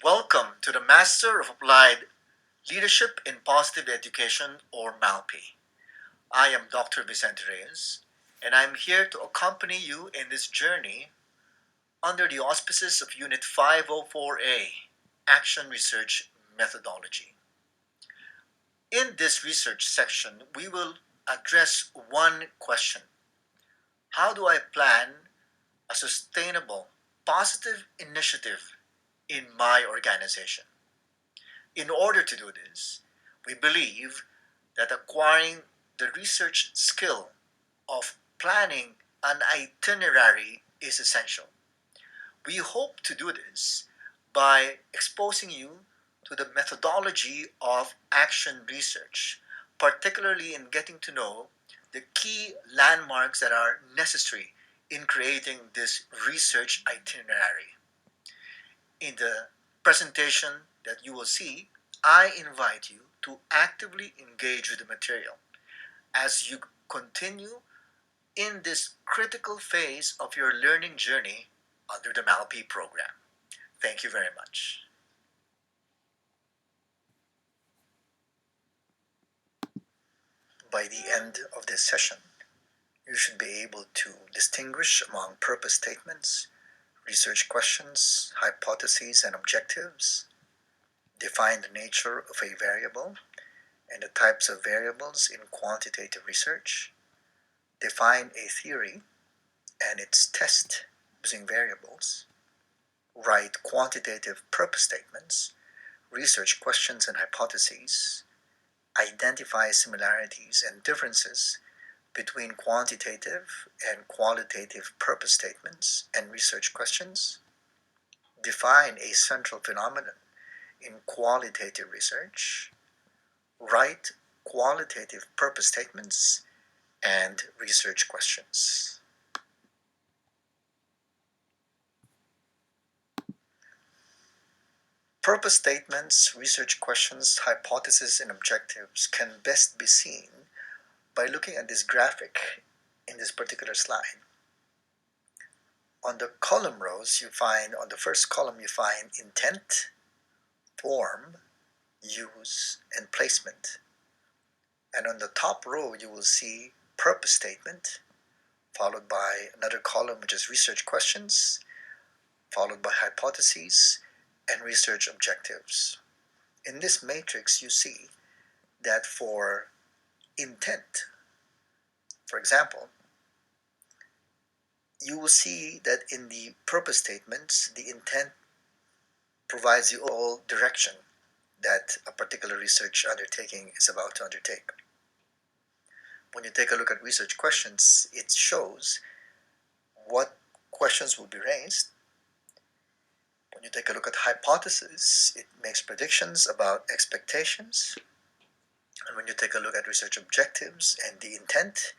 Welcome to the Master of Applied Leadership in Positive Education, or MALPE. I am Dr. Vicente Reyes, and I'm here to accompany you in this journey under the auspices of Unit 504A, Action Research Methodology. In this research section, we will address one question: how do I plan a sustainable, positive initiative in my organization? In order to do this, we believe that acquiring the research skill of planning an itinerary is essential. We hope to do this by exposing you to the methodology of action research, particularly in getting to know the key landmarks that are necessary in creating this research itinerary. In the presentation that you will see, I invite you to actively engage with the material as you continue in this critical phase of your learning journey under the MALPE program. Thank you very much. By the end of this session, you should be able to distinguish among purpose statements, research questions, hypotheses, and objectives, define the nature of a variable and the types of variables in quantitative research, define a theory and its test using variables, write quantitative purpose statements, research questions and hypotheses, identify similarities and differences between quantitative and qualitative purpose statements and research questions, define a central phenomenon in qualitative research, write qualitative purpose statements and research questions. Purpose statements, research questions, hypotheses, and objectives can best be seen by looking at this graphic in this particular slide. On the column rows, on the first column, you find intent, form, use, and placement. And on the top row, you will see purpose statement, followed by another column which is research questions, followed by hypotheses and research objectives. In this matrix, you see that for intent, for example, you will see that in the purpose statements, the intent provides you all direction that a particular research undertaking is about to undertake. When you take a look at research questions, it shows what questions will be raised. When you take a look at hypotheses, it makes predictions about expectations. And when you take a look at research objectives and the intent,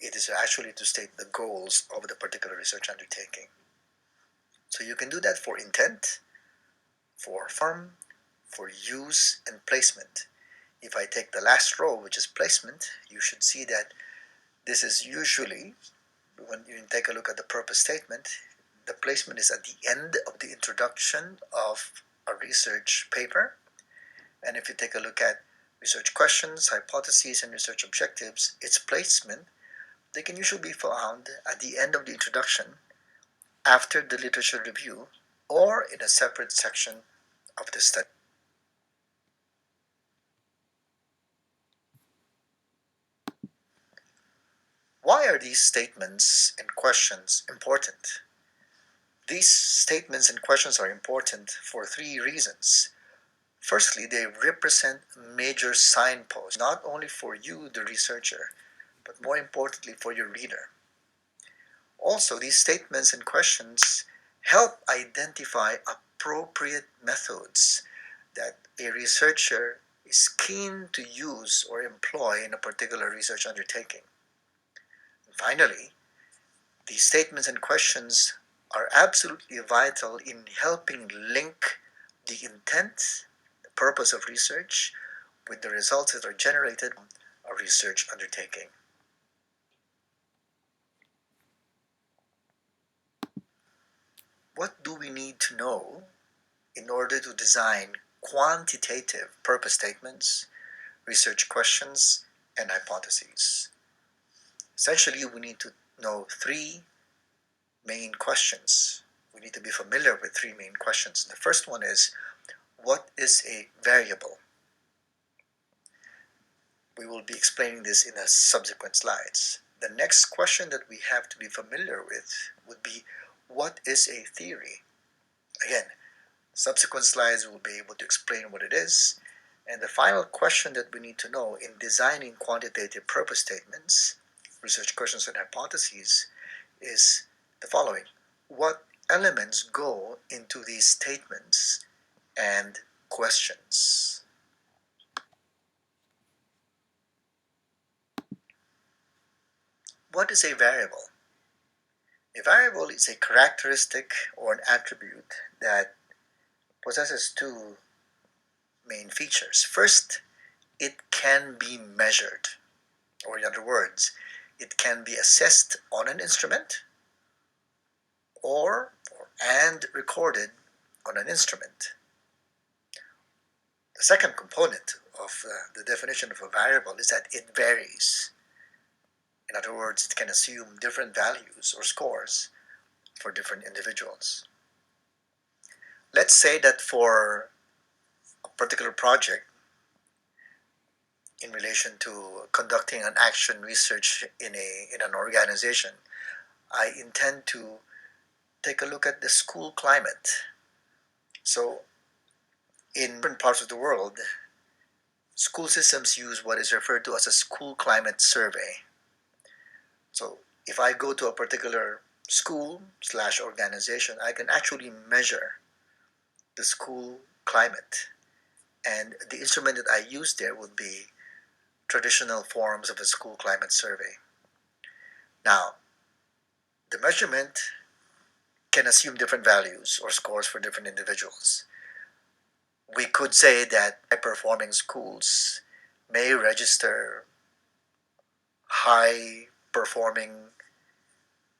it is actually to state the goals of the particular research undertaking. So you can do that for intent, for form, for use, and placement. If I take the last row, which is placement, you should see that this is usually, when you take a look at the purpose statement, the placement is at the end of the introduction of a research paper. And if you take a look at research questions, hypotheses, and research objectives, its placement, they can usually be found at the end of the introduction, after the literature review, or in a separate section of the study. Why are these statements and questions important? These statements and questions are important for three reasons. Firstly, they represent major signposts, not only for you, the researcher, but more importantly for your reader. Also, these statements and questions help identify appropriate methods that a researcher is keen to use or employ in a particular research undertaking. And finally, these statements and questions are absolutely vital in helping link the intent, the purpose of research, with the results that are generated from a research undertaking. What do we need to know in order to design quantitative purpose statements, research questions, and hypotheses. Essentially, we need to know three main questions. We need to be familiar with three main questions. The first one is, what is a variable? We will be explaining this in the subsequent slides. The next question that we have to be familiar with would be, what is a theory? Again, subsequent slides will be able to explain what it is. And the final question that we need to know in designing quantitative purpose statements, research questions and hypotheses, is the following. What elements go into these statements and questions? What is a variable? A variable is a characteristic or an attribute that possesses two main features. First, it can be measured, or in other words, it can be assessed on an instrument and recorded on an instrument. The second component of the definition of a variable is that it varies. In other words, it can assume different values or scores for different individuals. Let's say that for a particular project in relation to conducting an action research in an organization, I intend to take a look at the school climate. So in different parts of the world, school systems use what is referred to as a school climate survey. So if I go to a particular school/organization, I can actually measure the school climate. And the instrument that I use there would be traditional forms of a school climate survey. Now, the measurement can assume different values or scores for different individuals. We could say that high-performing schools may register high-performing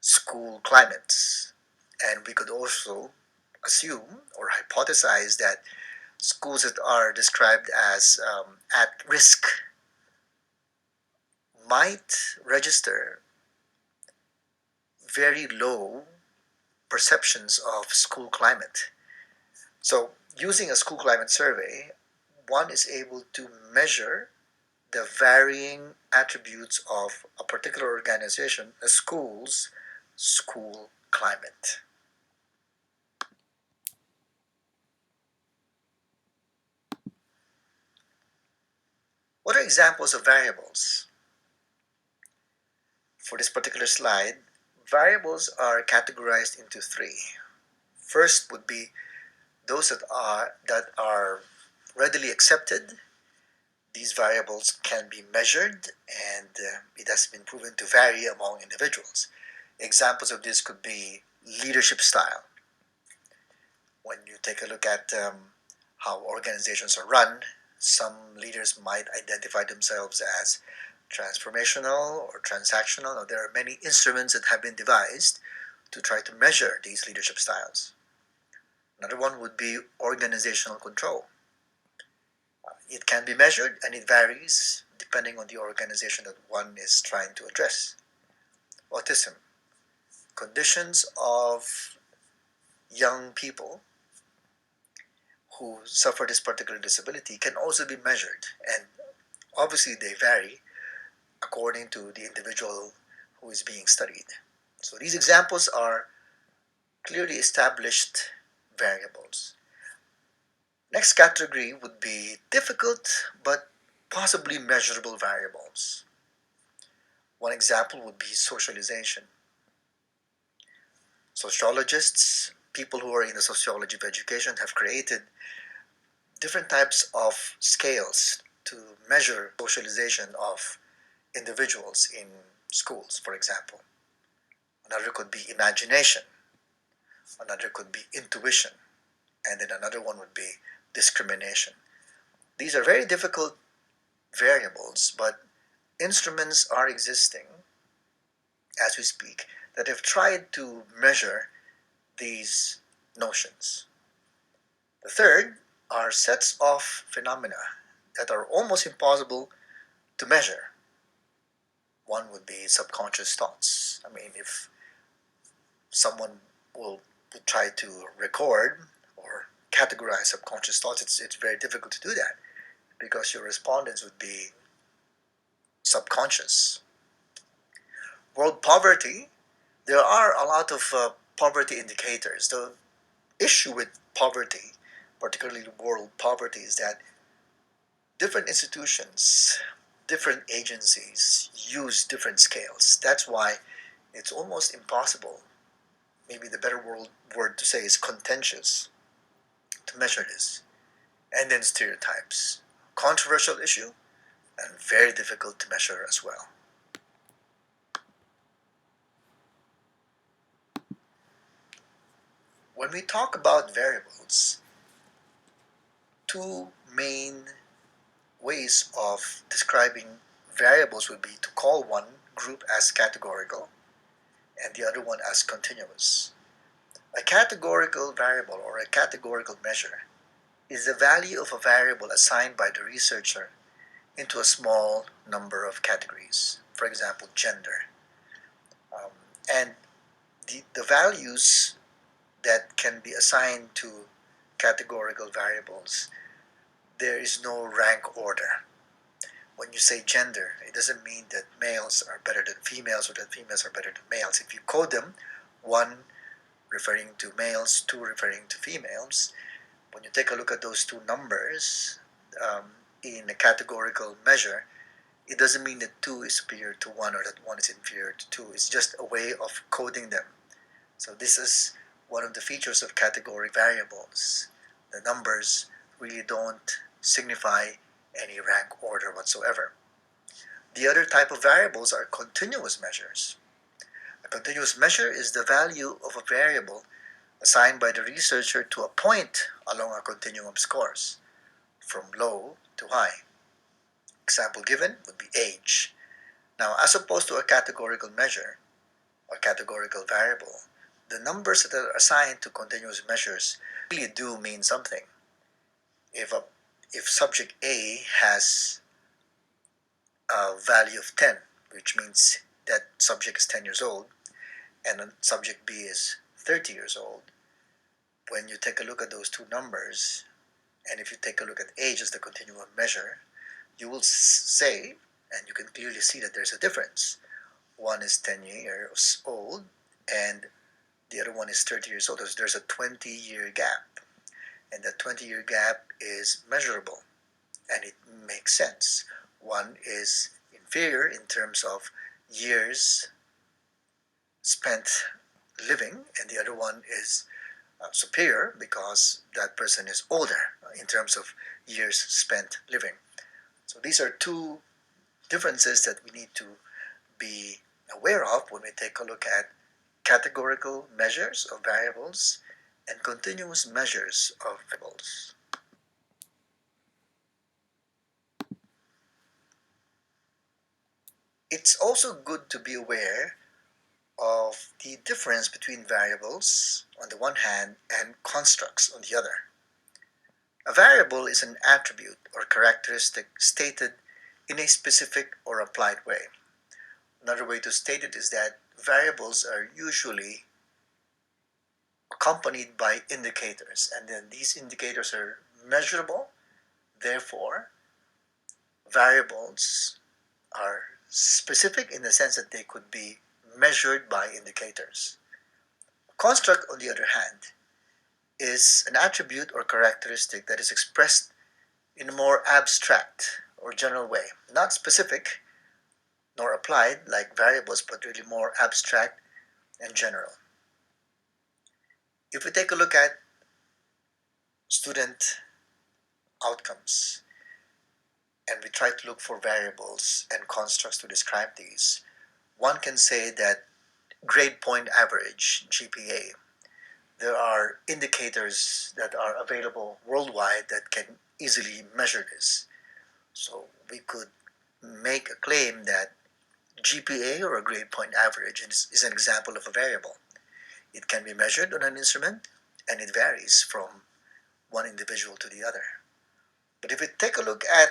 school climates. And we could also assume or hypothesize that schools that are described as at risk might register very low perceptions of school climate. So, using a school climate survey, one is able to measure the varying attributes of a particular organization, a school's school climate. What are examples of variables? For this particular slide, variables are categorized into three. First would be those that are readily accepted. These variables can be measured, and it has been proven to vary among individuals. Examples of this could be leadership style. When you take a look at how organizations are run, some leaders might identify themselves as transformational or transactional. Now, there are many instruments that have been devised to try to measure these leadership styles. Another one would be organizational control. It can be measured and it varies depending on the organization that one is trying to address. Autism. Conditions of young people who suffer this particular disability can also be measured, and obviously they vary according to the individual who is being studied. So these examples are clearly established variables. Next category would be difficult but possibly measurable variables. One example would be socialization. Sociologists, people who are in the sociology of education, have created different types of scales to measure socialization of individuals in schools, for example. Another could be imagination. Another could be intuition. And then another one would be discrimination. These are very difficult variables, but instruments are existing as we speak that have tried to measure these notions. The third are sets of phenomena that are almost impossible to measure. One would be subconscious thoughts. I mean, if someone will try to record or categorize subconscious thoughts, it's very difficult to do that because your respondents would be subconscious. World poverty, there are a lot of poverty indicators. The issue with poverty, particularly world poverty, is that different institutions, different agencies use different scales. That's why it's almost impossible, maybe the better word to say is contentious, to measure this. And then stereotypes. Controversial issue and very difficult to measure as well. When we talk about variables, two main ways of describing variables would be to call one group as categorical and the other one as continuous. A categorical variable or a categorical measure is the value of a variable assigned by the researcher into a small number of categories, for example, gender. Um, and the values that can be assigned to categorical variables, there is no rank order. When you say gender, it doesn't mean that males are better than females or that females are better than males. If you code them, one referring to males, two referring to females, when you take a look at those two numbers um, in a categorical measure, it doesn't mean that 2 is superior to 1 or that 1 is inferior to 2. It's just a way of coding them. So this is one of the features of category variables. The numbers really don't signify any rank order whatsoever. The other type of variables are continuous measures. A continuous measure is the value of a variable assigned by the researcher to a point along a continuum scores, from low to high. Example given would be age. Now, as opposed to a categorical measure or categorical variable, the numbers that are assigned to continuous measures really do mean something. If subject A has a value of 10, which means that subject is 10 years old, and subject B is 30 years old, when you take a look at those two numbers, and if you take a look at age as the continuum measure, you will say, and you can clearly see that there's a difference. One is 10 years old, and the other one is 30 years old. There's a 20-year gap, and that 20-year gap is measurable, and it makes sense. One is inferior in terms of years spent living, and the other one is superior because that person is older in terms of years spent living. So these are two differences that we need to be aware of when we take a look at categorical measures of variables and continuous measures of variables. It's also good to be aware of the difference between variables on the one hand and constructs on the other. A variable is an attribute or characteristic stated in a specific or applied way. Another way to state it is that variables are usually accompanied by indicators, and then these indicators are measurable. Therefore, variables are specific in the sense that they could be measured by indicators. A construct, on the other hand, is an attribute or characteristic that is expressed in a more abstract or general way, not specific nor applied like variables, but really more abstract and general. If we take a look at student outcomes and we try to look for variables and constructs to describe these, one can say that grade point average, GPA, there are indicators that are available worldwide that can easily measure this. So we could make a claim that GPA or a grade point average is an example of a variable. It can be measured on an instrument and it varies from one individual to the other. But if we take a look at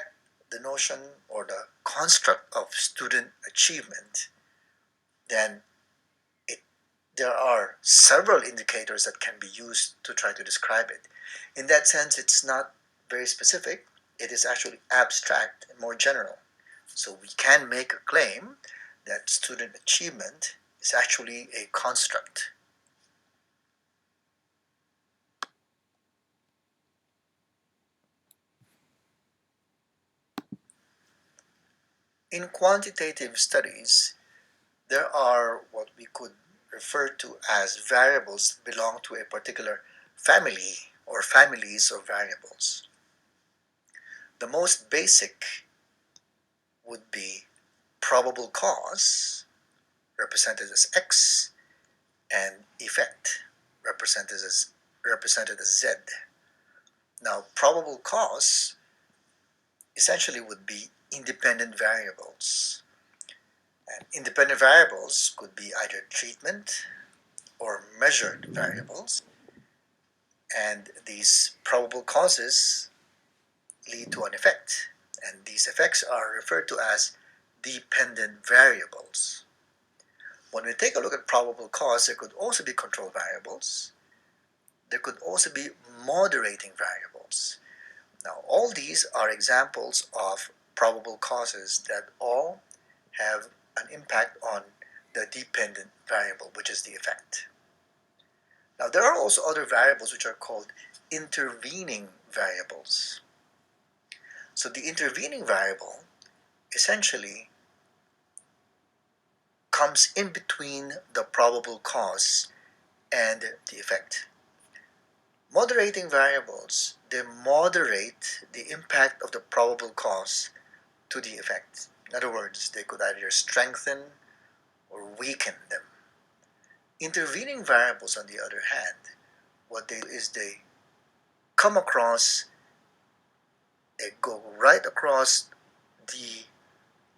the notion or the construct of student achievement, then there are several indicators that can be used to try to describe it. In that sense, it's not very specific. It is actually abstract and more general. So we can make a claim that student achievement is actually a construct. In quantitative studies, there are what we could refer to as variables that belong to a particular family or families of variables. The most basic would be probable cause, represented as X, and effect, represented as Z. Now, probable cause essentially would be independent variables. And independent variables could be either treatment or measured variables. And these probable causes lead to an effect. And these effects are referred to as dependent variables. When we take a look at probable cause, there could also be control variables. There could also be moderating variables. Now, all these are examples of probable causes that all have an impact on the dependent variable, which is the effect. Now, there are also other variables which are called intervening variables. So the intervening variable essentially comes in between the probable cause and the effect. Moderating variables, they moderate the impact of the probable cause to the effect. In other words, they could either strengthen or weaken them. Intervening variables, on the other hand, what they do is they come across, they go right across the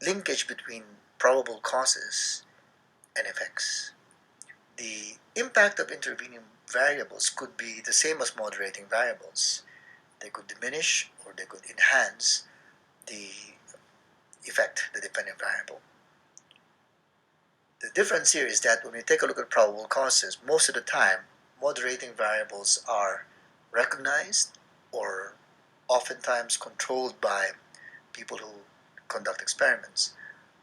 linkage between probable causes and effects. The impact of intervening variables could be the same as moderating variables. They could diminish or they could enhance the effect, the dependent variable. The difference here is that when we take a look at probable causes, most of the time, moderating variables are recognized or oftentimes controlled by people who conduct experiments,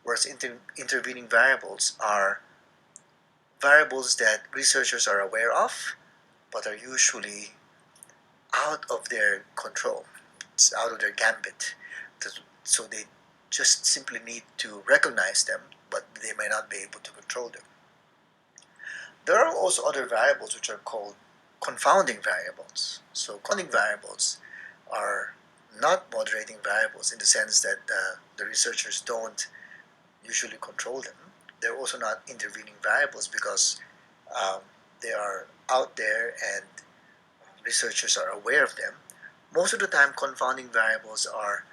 whereas intervening variables are variables that researchers are aware of but are usually out of their control. It's out of their gambit. So they just simply need to recognize them, but they may not be able to control them. There are also other variables which are called confounding variables. So confounding variables are not moderating variables in the sense that the researchers don't usually control them. They're also not intervening variables because they are out there and researchers are aware of them. Most of the time, confounding variables are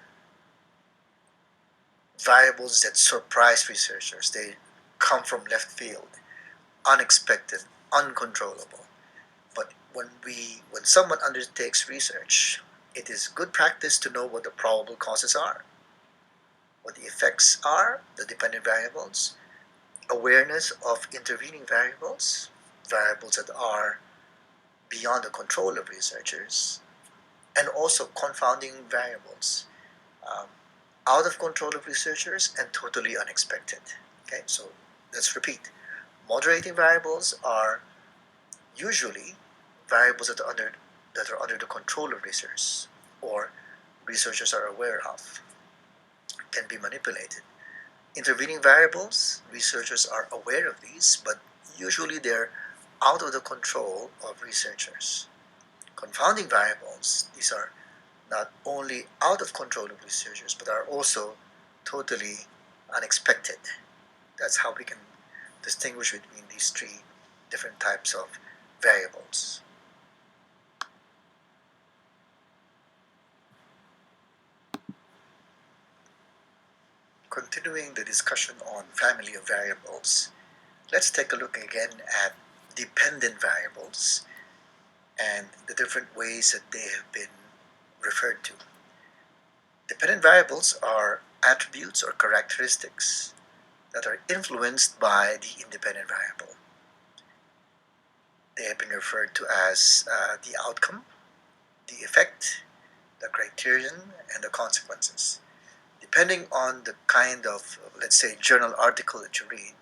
variables that surprise researchers. They come from left field, unexpected, uncontrollable. But when someone undertakes research, it is good practice to know what the probable causes are, what the effects are, the dependent variables, awareness of intervening variables, variables that are beyond the control of researchers, and also confounding variables, um, out of control of researchers and totally unexpected. Okay, so let's repeat. Moderating variables are usually variables that are under the control of researchers or researchers are aware of, can be manipulated. Intervening variables, researchers are aware of these, but usually they're out of the control of researchers. Confounding variables, these are not only out of control of researchers, but are also totally unexpected. That's how we can distinguish between these three different types of variables. Continuing the discussion on family of variables, let's take a look again at dependent variables. and the different ways that they have been referred to. Dependent variables are attributes or characteristics that are influenced by the independent variable. They have been referred to as the outcome, the effect, the criterion, and the consequences. Depending on the kind of, let's say, journal article that you read,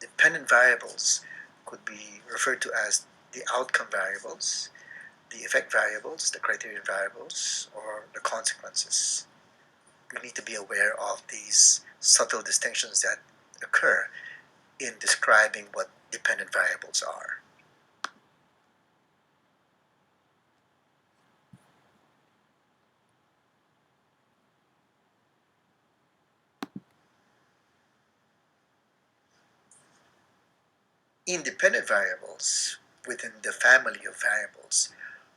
dependent variables could be referred to as the outcome variables, the effect variables, the criterion variables, or the consequences. We need to be aware of these subtle distinctions that occur in describing what dependent variables are. Independent variables within the family of variables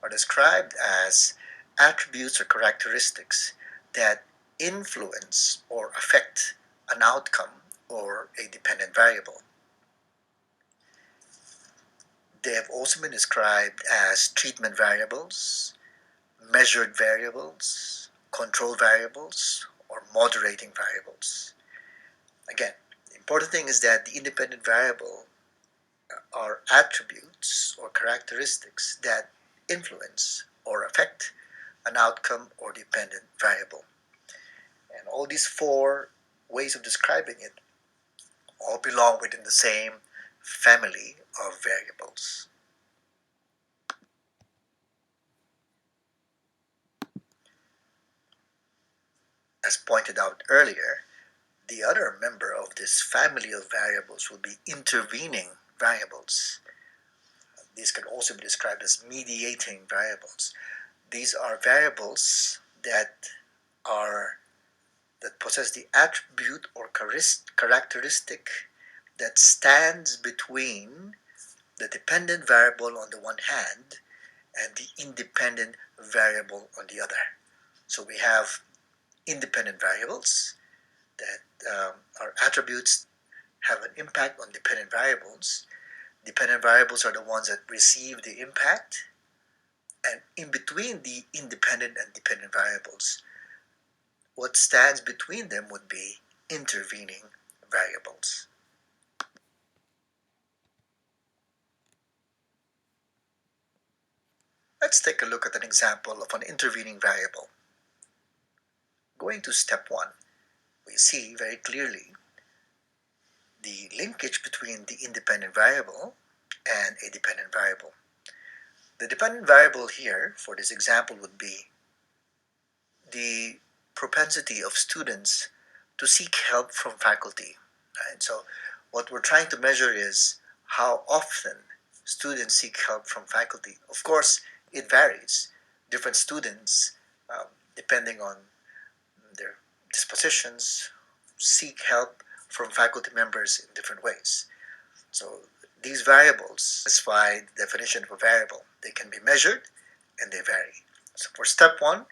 are described as attributes or characteristics that influence or affect an outcome or a dependent variable. They have also been described as treatment variables, measured variables, control variables, or moderating variables. Again, the important thing is that the independent variable are attributes or characteristics that influence or affect an outcome or dependent variable. And all these four ways of describing it all belong within the same family of variables. As pointed out earlier, the other member of this family of variables would be intervening variables. These can also be described as mediating variables. These are variables are that possess the attribute or characteristic that stands between the dependent variable on the one hand and the independent variable on the other. So we have independent variables that are attributes have an impact on dependent variables. Dependent variables are the ones that receive the impact, and in between the independent and dependent variables, what stands between them would be intervening variables. Let's take a look at an example of an intervening variable. Going to step 1, we see very clearly the linkage between the independent variable and a dependent variable. The dependent variable here for this example would be the propensity of students to seek help from faculty. Right? So what we're trying to measure is how often students seek help from faculty. Of course, it varies. Different students, depending on their dispositions, seek help from faculty members in different ways. So these variables satisfy the definition of a variable. They can be measured and they vary. So for step 1,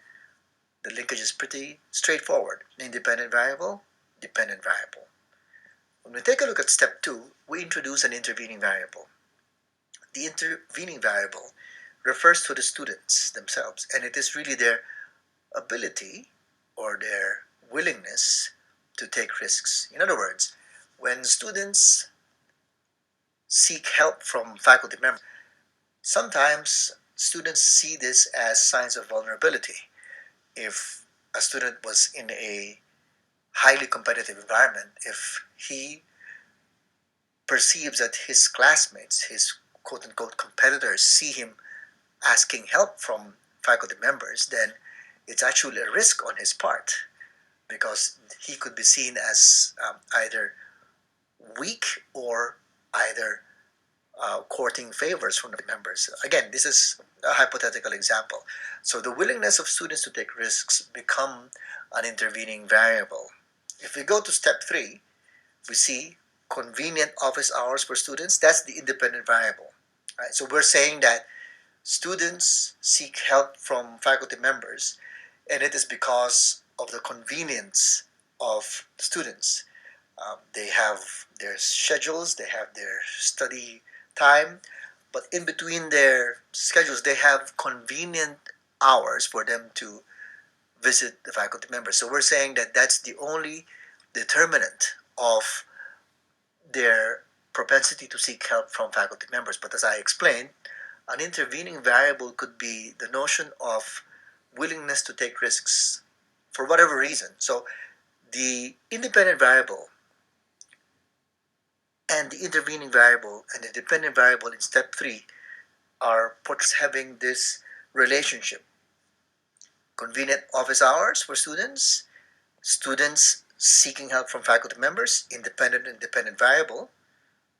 the linkage is pretty straightforward. Independent variable, dependent variable. When we take a look at step 2, we introduce an intervening variable. The intervening variable refers to the students themselves, and it is really their ability or their willingness to take risks. In other words, when students seek help from faculty members, sometimes students see this as signs of vulnerability. If a student was in a highly competitive environment, if he perceives that his classmates, his quote unquote competitors, see him asking help from faculty members, then it's actually a risk on his part because he could be seen as either weak or either courting favors from the members. Again, this is a hypothetical example. So the willingness of students to take risks become an intervening variable. If we go to step 3, we see convenient office hours for students. That's the independent variable. Right? So we're saying that students seek help from faculty members, and it is because of the convenience of students. They have their schedules, they have their study time, but in between their schedules, they have convenient hours for them to visit the faculty members. So we're saying that that's the only determinant of their propensity to seek help from faculty members. But as I explained, an intervening variable could be the notion of willingness to take risks for whatever reason. So the independent variable and the intervening variable and the dependent variable in step 3 are having this relationship. Convenient office hours for students, students seeking help from faculty members, independent and dependent variable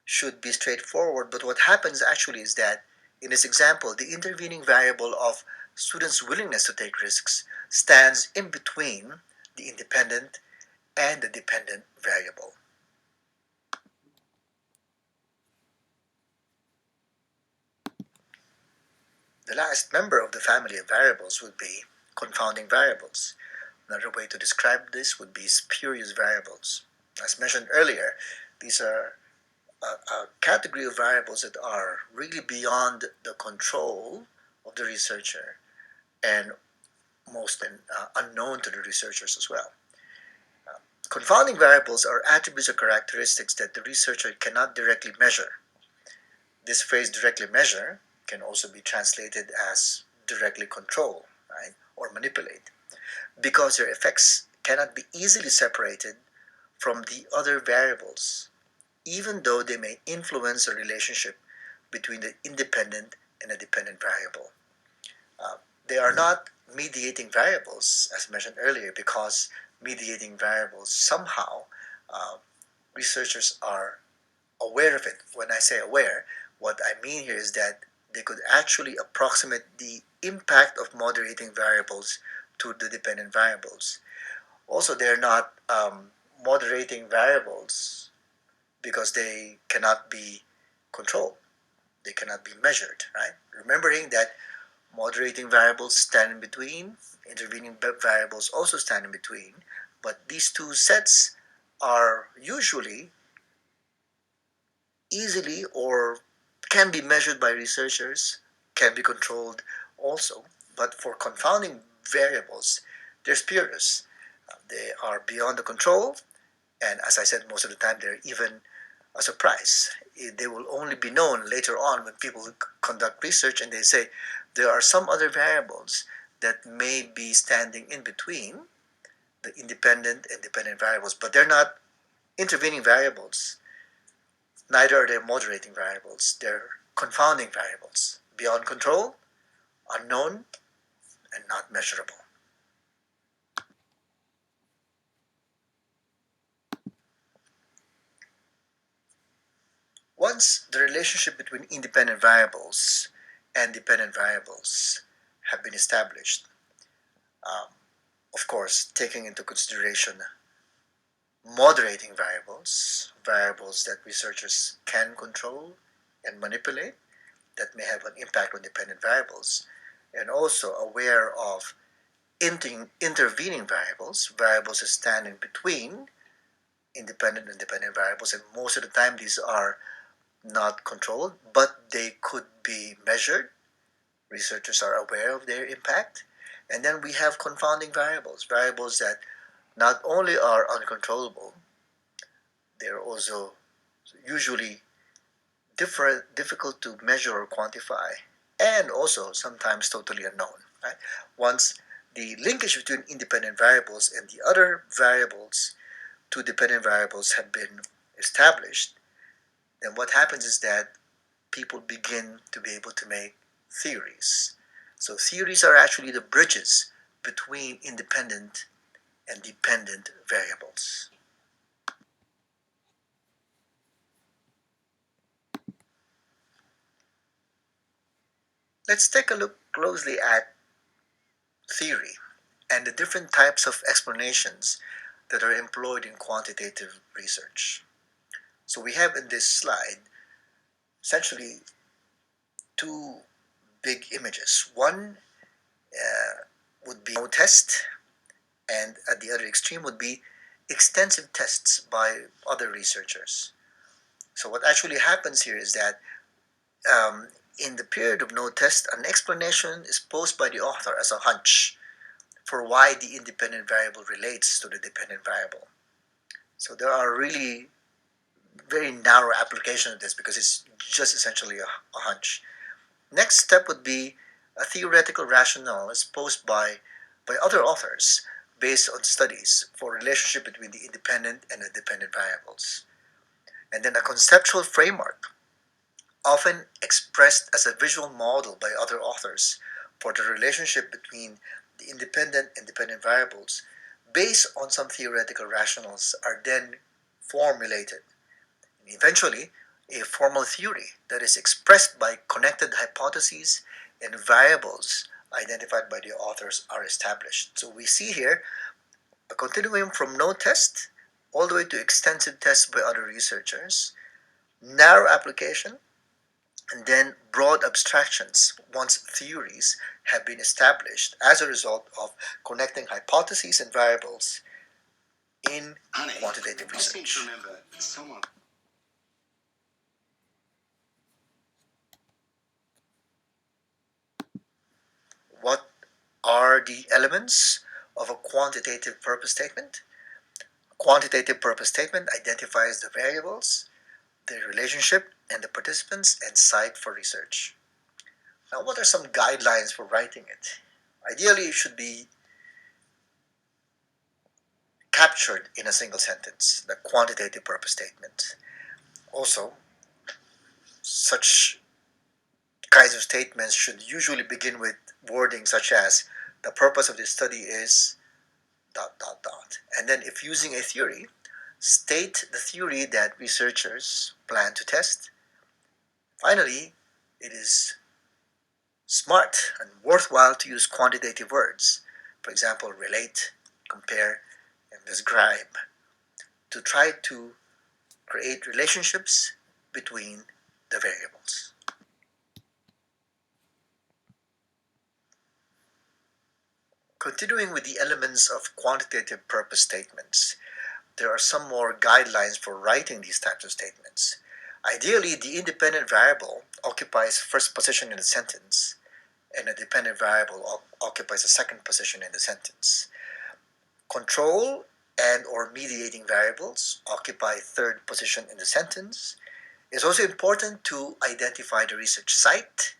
should be straightforward. But what happens actually is that in this example, the intervening variable of students' willingness to take risks stands in between the independent and the dependent variable. The last member of the family of variables would be confounding variables. Another way to describe this would be spurious variables. As mentioned earlier, these are a category of variables that are really beyond the control of the researcher and most unknown to the researchers as well. Confounding variables are attributes or characteristics that the researcher cannot directly measure. This phrase directly measure can also be translated as directly control, right, or manipulate, because their effects cannot be easily separated from the other variables, even though they may influence a relationship between the independent and a dependent variable. They are not mediating variables, as mentioned earlier, because mediating variables somehow researchers are aware of it. When I say aware, what I mean here is that they could actually approximate the impact of moderating variables to the dependent variables. Also, they're not moderating variables because they cannot be controlled. They cannot be measured, right? Remembering that moderating variables stand in between, intervening variables also stand in between, but these two sets are usually easily or can be measured by researchers, can be controlled also. But for confounding variables, they're spurious. They are beyond the control, and as I said, most of the time they're even a surprise. They will only be known later on when people conduct research and they say there are some other variables that may be standing in between the independent and dependent variables, but they're not intervening variables. Neither are they moderating variables. They're confounding variables, beyond control, unknown, and not measurable. Once the relationship between independent variables and dependent variables have been established, um, of course, taking into consideration moderating variables, variables that researchers can control and manipulate that may have an impact on dependent variables, and also aware of intervening variables, variables that stand in between independent and dependent variables, and most of the time these are not controlled, but they could be measured. Researchers are aware of their impact. And then we have confounding variables, variables that not only are uncontrollable, they're also usually difficult to measure or quantify, and also sometimes totally unknown. Right? Once the linkage between independent variables and the other variables, two dependent variables, have been established, then what happens is that people begin to be able to make theories. So theories are actually the bridges between independent and dependent variables. Let's take a look closely at theory and the different types of explanations that are employed in quantitative research. So we have in this slide essentially two big images. One would be no test, and at the other extreme would be extensive tests by other researchers. So what actually happens here is that In the period of no test, an explanation is posed by the author as a hunch for why the independent variable relates to the dependent variable. So there are really very narrow applications of this because it's just essentially a hunch. Next step would be a theoretical rationale is posed by other authors based on studies for relationship between the independent and the dependent variables. And then a conceptual framework, often expressed as a visual model by other authors for the relationship between the independent and dependent variables, based on some theoretical rationales, are then formulated. And eventually, a formal theory that is expressed by connected hypotheses and variables identified by the authors are established. So we see here a continuum from no test all the way to extensive tests by other researchers, narrow application, and then broad abstractions once theories have been established as a result of connecting hypotheses and variables in quantitative research. What are the elements of a quantitative purpose statement? A quantitative purpose statement identifies the variables, the relationship, and the participants and site for research. Now, what are some guidelines for writing it? Ideally, it should be captured in a single sentence, the quantitative purpose statement. Also, such kinds of statements should usually begin with wording such as the purpose of this study is dot dot dot. And then if using a theory, state the theory that researchers plan to test. Finally, it is smart and worthwhile to use quantitative words. For example, relate, compare, and describe to try to create relationships between the variables. Continuing with the elements of quantitative purpose statements, there are some more guidelines for writing these types of statements. Ideally, the independent variable occupies first position in the sentence, and a dependent variable occupies a second position in the sentence. Control and or mediating variables occupy third position in the sentence. It's also important to identify the research site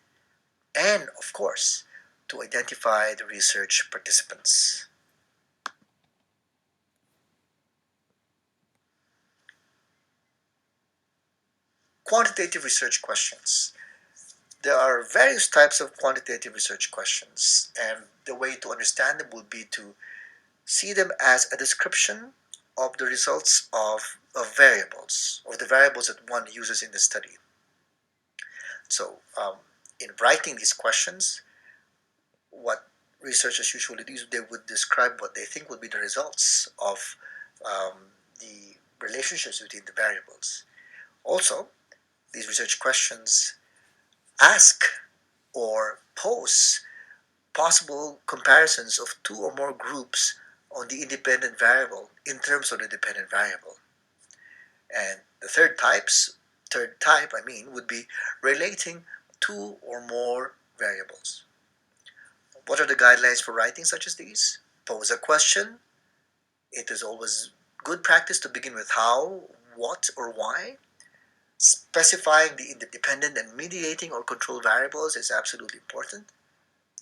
and, of course, to identify the research participants. Quantitative research questions. There are various types of quantitative research questions, and the way to understand them would be to see them as a description of the results of variables, of the variables that one uses in the study. So, in writing these questions, what researchers usually do is they would describe what they think would be the results of the relationships between the variables. Also, these research questions ask or pose possible comparisons of two or more groups on the independent variable in terms of the dependent variable. And the third type, would be relating two or more variables. What are the guidelines for writing such as these? Pose a question. It is always good practice to begin with how, what, or why. Specifying the independent and mediating or control variables is absolutely important.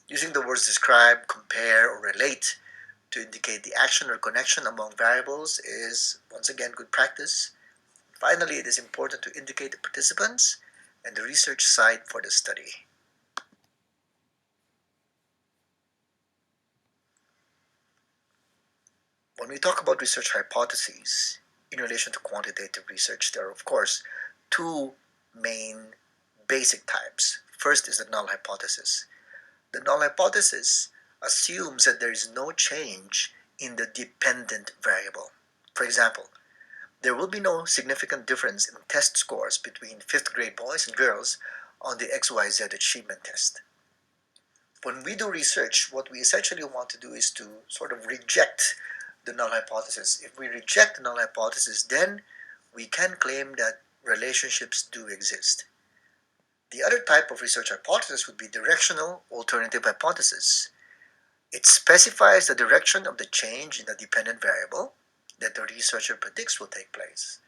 Using the words describe, compare, or relate to indicate the action or connection among variables is, once again, good practice. Finally, it is important to indicate the participants and the research site for the study. When we talk about research hypotheses in relation to quantitative research, there are, of course, two main basic types. First is the null hypothesis. The null hypothesis assumes that there is no change in the dependent variable. For example, there will be no significant difference in test scores between fifth grade boys and girls on the XYZ achievement test. When we do research, what we essentially want to do is to sort of reject the null hypothesis. If we reject the null hypothesis, then we can claim that relationships do exist. The other type of research hypothesis would be directional alternative hypothesis. It specifies the direction of the change in the dependent variable that the researcher predicts will take place.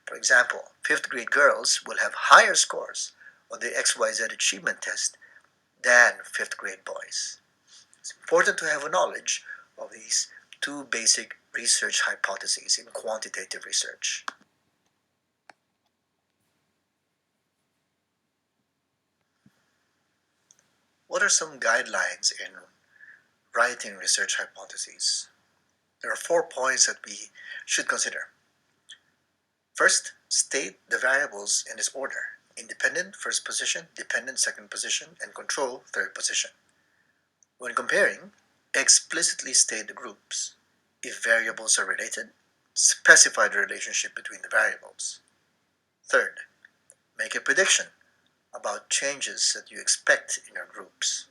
For example, fifth grade girls will have higher scores on the XYZ achievement test than fifth grade boys. It's important to have a knowledge of these two basic research hypotheses in quantitative research. What are some guidelines in writing research hypotheses? There are 4 points that we should consider. First, state the variables in this order: independent first position, dependent second position, and control third position. When comparing, explicitly state the groups. If variables are related, specify the relationship between the variables. Third, make a prediction about changes that you expect in your groups.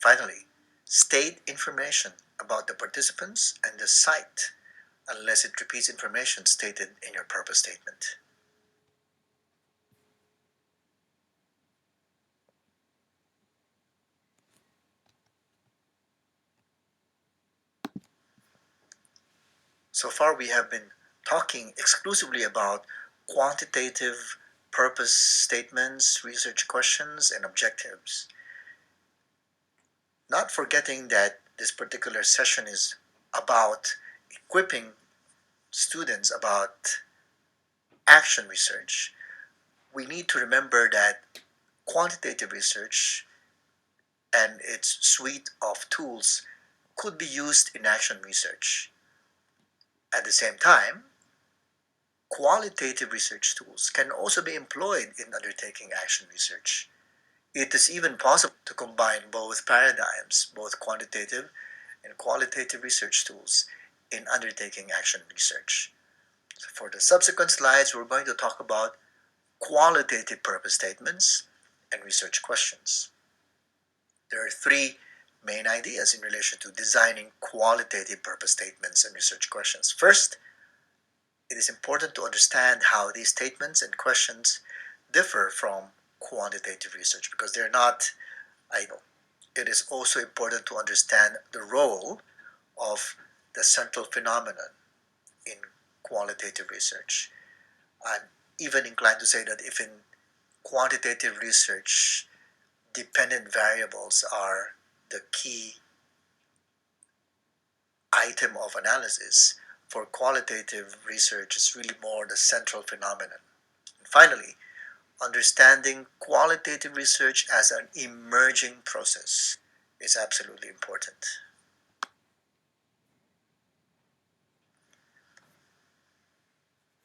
Finally, state information about the participants and the site unless it repeats information stated in your purpose statement. So far, we have been talking exclusively about quantitative purpose statements, research questions, and objectives. Not forgetting that this particular session is about equipping students about action research. We need to remember that quantitative research and its suite of tools could be used in action research. At the same time, qualitative research tools can also be employed in undertaking action research. It is even possible to combine both paradigms, both quantitative and qualitative research tools, in undertaking action research. So for the subsequent slides, we're going to talk about qualitative purpose statements and research questions. There are three main ideas in relation to designing qualitative purpose statements and research questions. First, it is important to understand how these statements and questions differ from quantitative research because they're not idle. It is also important to understand the role of the central phenomenon in qualitative research. I'm even inclined to say that if in quantitative research dependent variables are the key item of analysis, for qualitative research it's really more the central phenomenon. And finally, understanding qualitative research as an emerging process is absolutely important.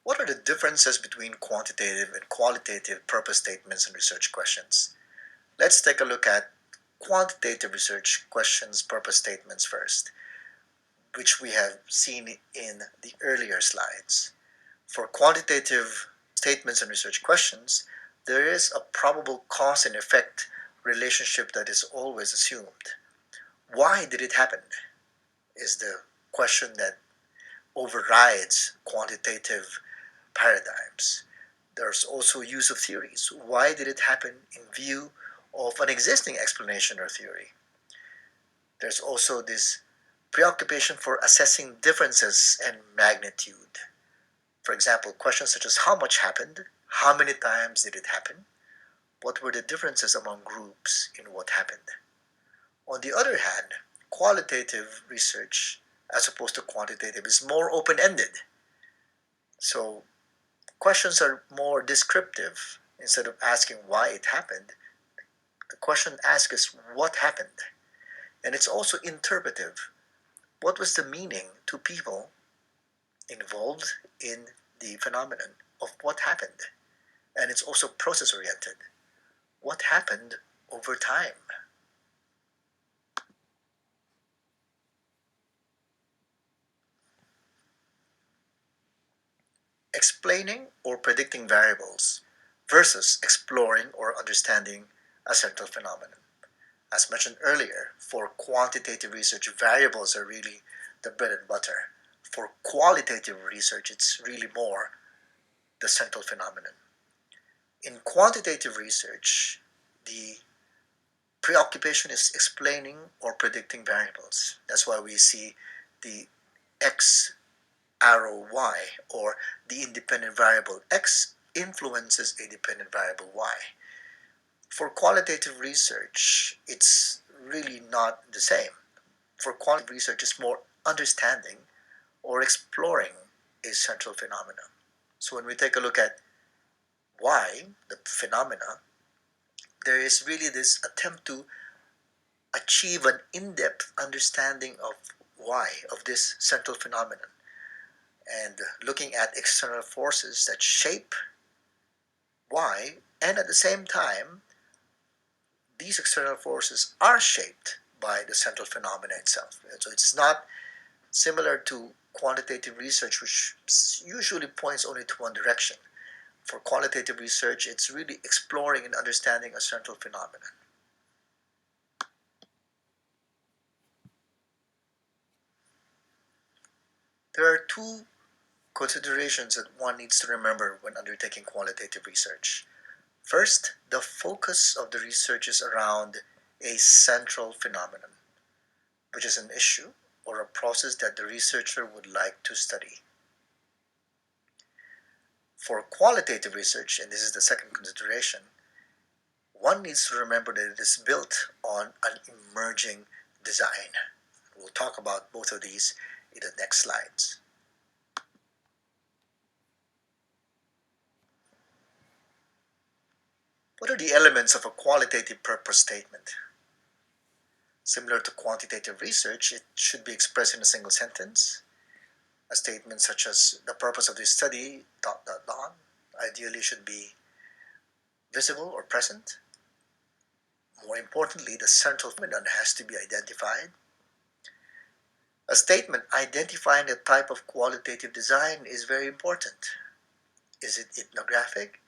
What are the differences between quantitative and qualitative purpose statements and research questions? Let's take a look at quantitative research questions purpose statements first, which we have seen in the earlier slides. For quantitative statements and research questions, there is a probable cause and effect relationship that is always assumed. Why did it happen? Is the question that overrides quantitative paradigms. There's also use of theories. Why did it happen in view of an existing explanation or theory? There's also this preoccupation for assessing differences and magnitude. For example, questions such as how much happened, how many times did it happen, what were the differences among groups in what happened. On the other hand, qualitative research, as opposed to quantitative, is more open-ended. So questions are more descriptive. Instead of asking why it happened, the question asked is what happened. And it's also interpretive. What was the meaning to people involved in the phenomenon of what happened? And it's also process oriented. What happened over time? Explaining or predicting variables versus exploring or understanding a central phenomenon. As mentioned earlier, for quantitative research, variables are really the bread and butter. For qualitative research, it's really more the central phenomenon. In quantitative research, the preoccupation is explaining or predicting variables. That's why we see the x arrow y, or the independent variable x influences a dependent variable y. For qualitative research, it's really not the same. For qualitative research, it's more understanding or exploring a central phenomenon. So when we take a look at why, the phenomena, there is really this attempt to achieve an in-depth understanding of why, of this central phenomenon, and looking at external forces that shape why, and at the same time, these external forces are shaped by the central phenomena itself. And so it's not similar to quantitative research, which usually points only to one direction. For qualitative research, it's really exploring and understanding a central phenomenon. There are two considerations that one needs to remember when undertaking qualitative research. First, the focus of the research is around a central phenomenon, which is an issue or a process that the researcher would like to study. For qualitative research, and this is the second consideration, one needs to remember that it is built on an emerging design. We'll talk about both of these in the next slides. What are the elements of a qualitative purpose statement? Similar to quantitative research, it should be expressed in a single sentence. A statement such as the purpose of this study, dot, dot, dot, ideally should be visible or present. More importantly, the central phenomenon has to be identified. A statement identifying the type of qualitative design is very important. Is it ethnographic?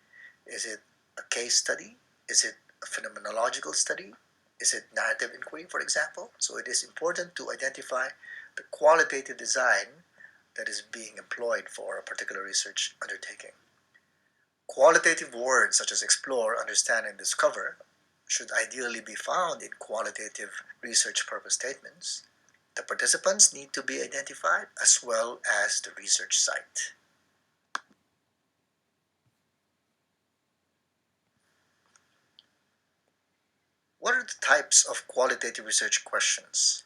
Is it a case study? Is it a phenomenological study? Is it narrative inquiry, for example? So it is important to identify the qualitative design that is being employed for a particular research undertaking. Qualitative words such as explore, understand, and discover should ideally be found in qualitative research purpose statements. The participants need to be identified as well as the research site. What are the types of qualitative research questions?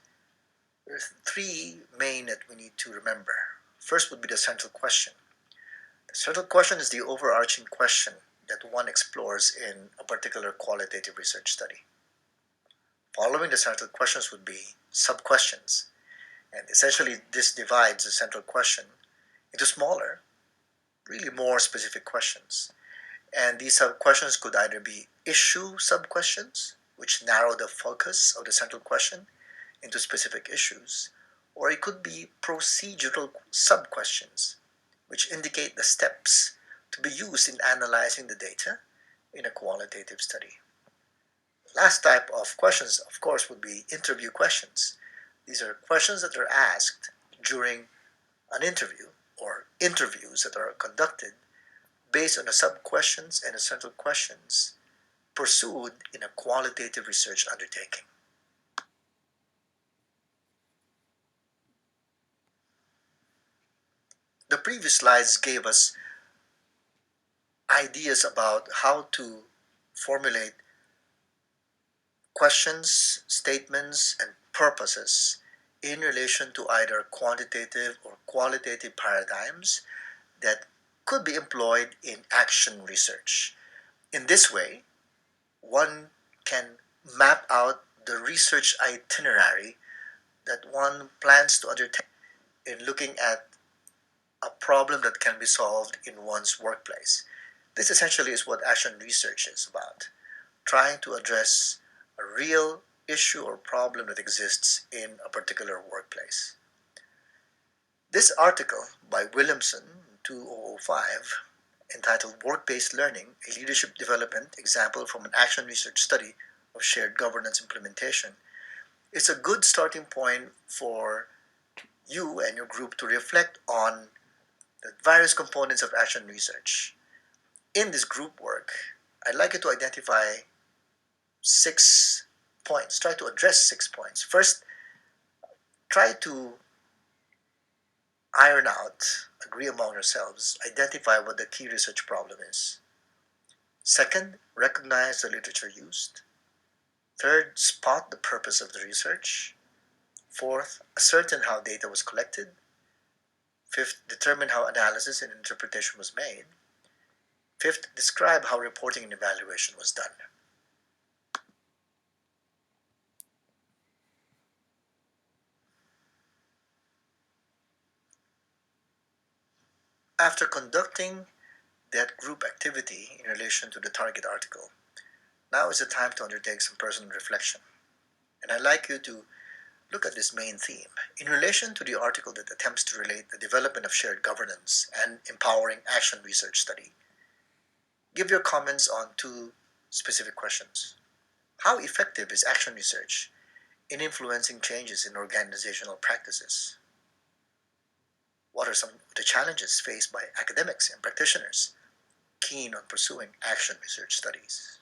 There are three main that we need to remember. First would be the central question. The central question is the overarching question that one explores in a particular qualitative research study. Following the central questions would be sub-questions, and essentially this divides the central question into smaller, really more specific questions. And these sub-questions could either be issue sub-questions, which narrow the focus of the central question into specific issues, or it could be procedural sub-questions, which indicate the steps to be used in analyzing the data in a qualitative study. The last type of questions, of course, would be interview questions. These are questions that are asked during an interview or interviews that are conducted based on the sub-questions and the central questions pursued in a qualitative research undertaking. The previous slides gave us ideas about how to formulate questions, statements, and purposes in relation to either quantitative or qualitative paradigms that could be employed in action research. In this way, one can map out the research itinerary that one plans to undertake in looking at a problem that can be solved in one's workplace. This essentially is what action research is about, trying to address a real issue or problem that exists in a particular workplace. This article by Williamson, 2005, entitled Work-Based Learning, a Leadership Development Example from an Action Research Study of Shared Governance Implementation, is a good starting point for you and your group to reflect on the various components of action research. In this group work, I'd like you to identify 6 points. Try to address 6 points. First, try to iron out, agree among yourselves, identify what the key research problem is. Second, recognize the literature used. Third, spot the purpose of the research. Fourth, ascertain how data was collected. Fifth, determine how analysis and interpretation was made. Fifth, describe how reporting and evaluation was done. After conducting that group activity in relation to the target article, now is the time to undertake some personal reflection. And I'd like you to look at this main theme. In relation to the article that attempts to relate the development of shared governance and empowering action research study, give your comments on two specific questions. How effective is action research in influencing changes in organizational practices? What are some of the challenges faced by academics and practitioners keen on pursuing action research studies?